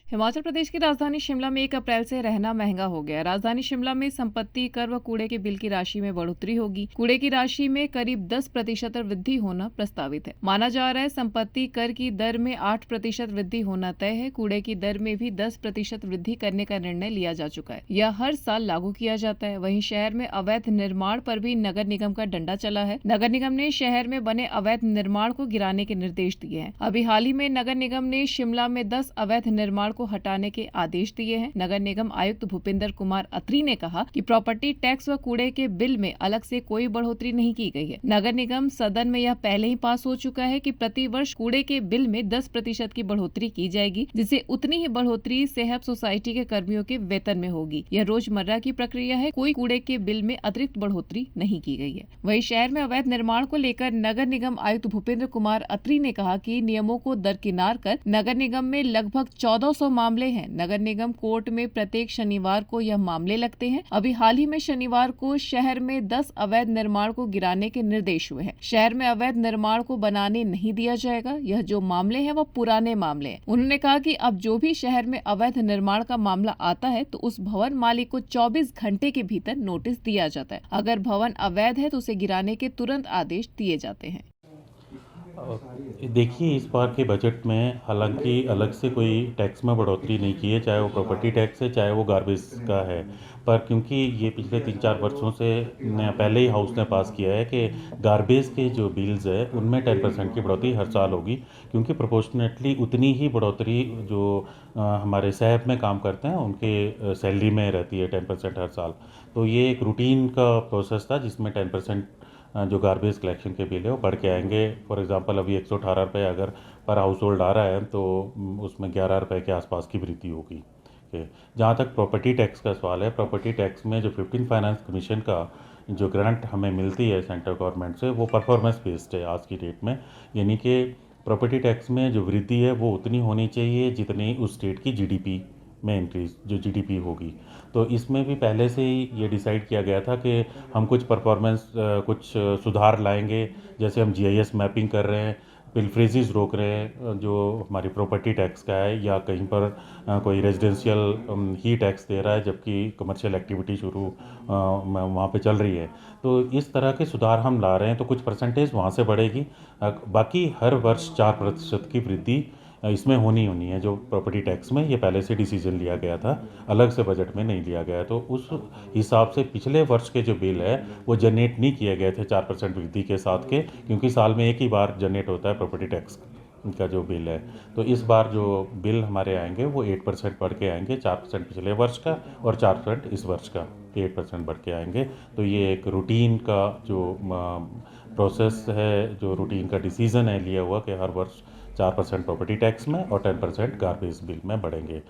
हिमाचल प्रदेश की राजधानी शिमला में 1 अप्रैल से रहना महंगा हो गया है। राजधानी शिमला में संपत्ति कर व कूड़े के बिल की राशि में बढ़ोतरी होगी। कूड़े की राशि में करीब 10% वृद्धि होना प्रस्तावित है। माना जा रहा है संपत्ति कर की दर में 8% वृद्धि होना तय है। कूड़े की दर में भी 10% वृद्धि करने का निर्णय लिया जा चुका है। यह हर साल लागू किया जाता है। वहीं शहर में अवैध निर्माण पर भी नगर निगम का डंडा चला है। नगर निगम ने शहर में बने अवैध निर्माण को गिराने के निर्देश दिए हैं। अभी हाल ही में नगर निगम ने शिमला में 10 अवैध निर्माण को हटाने के आदेश दिए हैं। नगर निगम आयुक्त भूपिंदर कुमार अत्री ने कहा कि प्रॉपर्टी टैक्स व कूड़े के बिल में अलग से कोई बढ़ोतरी नहीं की गई है। नगर निगम सदन में यह पहले ही पास हो चुका है कि प्रति वर्ष कूड़े के बिल में 10% की बढ़ोतरी की जाएगी, जिससे उतनी ही बढ़ोतरी सेहत सोसाइटी के कर्मियों के वेतन में होगी। यह रोजमर्रा की प्रक्रिया है। कोई कूड़े के बिल में अतिरिक्त बढ़ोतरी नहीं की गई है। वहीं शहर में अवैध निर्माण को लेकर नगर निगम आयुक्त भूपिंदर कुमार अत्री ने कहा कि नियमों को दरकिनार कर नगर निगम में लगभग 1400 मामले हैं। नगर निगम कोर्ट में प्रत्येक शनिवार को यह मामले लगते हैं। अभी हाल ही में शनिवार को शहर में 10 अवैध निर्माण को गिराने के निर्देश हुए हैं। शहर में अवैध निर्माण को बनाने नहीं दिया जाएगा। यह जो मामले हैं वह पुराने मामले हैं। उन्होंने कहा कि अब जो भी शहर में अवैध निर्माण का मामला आता है तो उस भवन मालिक को 24 घंटे के भीतर नोटिस दिया जाता है। अगर भवन अवैध है तो उसे गिराने के तुरंत आदेश दिए जाते हैं। देखिए, इस बार के बजट में हालांकि अलग से कोई टैक्स में बढ़ोतरी नहीं की है, चाहे वो प्रॉपर्टी टैक्स है, चाहे वो गार्बेज का है। पर क्योंकि ये पिछले 3-4 वर्षों से पहले ही हाउस ने पास किया है कि गार्बेज के जो बिल्स है उनमें 10% की बढ़ोतरी हर साल होगी, क्योंकि प्रोपोर्शनेटली उतनी ही बढ़ोतरी जो हमारे शहर में काम करते हैं उनके सैलरी में रहती है 10% हर साल। तो ये एक रूटीन का प्रोसेस था जिसमें 10% जो गार्बेज कलेक्शन के बिल है वो बढ़ के आएंगे। फॉर एग्जांपल अभी 118 रुपये अगर पर हाउस होल्ड आ रहा है तो उसमें 11 रुपये के आसपास की वृद्धि होगी। जहाँ तक प्रॉपर्टी टैक्स का सवाल है, प्रॉपर्टी टैक्स में जो 15 फाइनेंस कमीशन का जो ग्रांट हमें मिलती है सेंट्रल गवर्नमेंट से, वो परफॉर्मेंस बेस्ड है आज की डेट में। यानी कि प्रॉपर्टी टैक्स में जो वृद्धि है वो उतनी होनी चाहिए जितनी उस स्टेट की जीडीपी में इंक्रीज जो जीडीपी होगी। तो इसमें भी पहले से ही ये डिसाइड किया गया था कि हम कुछ परफॉर्मेंस कुछ सुधार लाएंगे। जैसे हम जीआईएस मैपिंग कर रहे हैं, पिलफ्रेजेस रोक रहे हैं जो हमारी प्रॉपर्टी टैक्स का है, या कहीं पर कोई रेजिडेंशियल ही टैक्स दे रहा है जबकि कमर्शियल एक्टिविटी शुरू वहाँ पे चल रही है। तो इस तरह के सुधार हम ला रहे हैं, तो कुछ परसेंटेज वहाँ से बढ़ेगी। बाकी हर वर्ष 4% की वृद्धि इसमें होनी है। जो प्रॉपर्टी टैक्स में ये पहले से डिसीजन लिया गया था, अलग से बजट में नहीं लिया गया। तो उस हिसाब से पिछले वर्ष के जो बिल है वो जनरेट नहीं किए गए थे 4% वृद्धि के साथ के, क्योंकि साल में एक ही बार जनरेट होता है प्रॉपर्टी टैक्स का जो बिल है। तो इस बार जो बिल हमारे आएंगे वो 8% बढ़ के आएंगे, 4% पिछले वर्ष का और 4% इस वर्ष का, 8% बढ़ के आएंगे। तो ये एक रूटीन का जो प्रोसेस है, जो रूटीन का डिसीज़न है लिया हुआ कि हर वर्ष 4% प्रॉपर्टी टैक्स में और 10% गार्बेज बिल में बढ़ेंगे।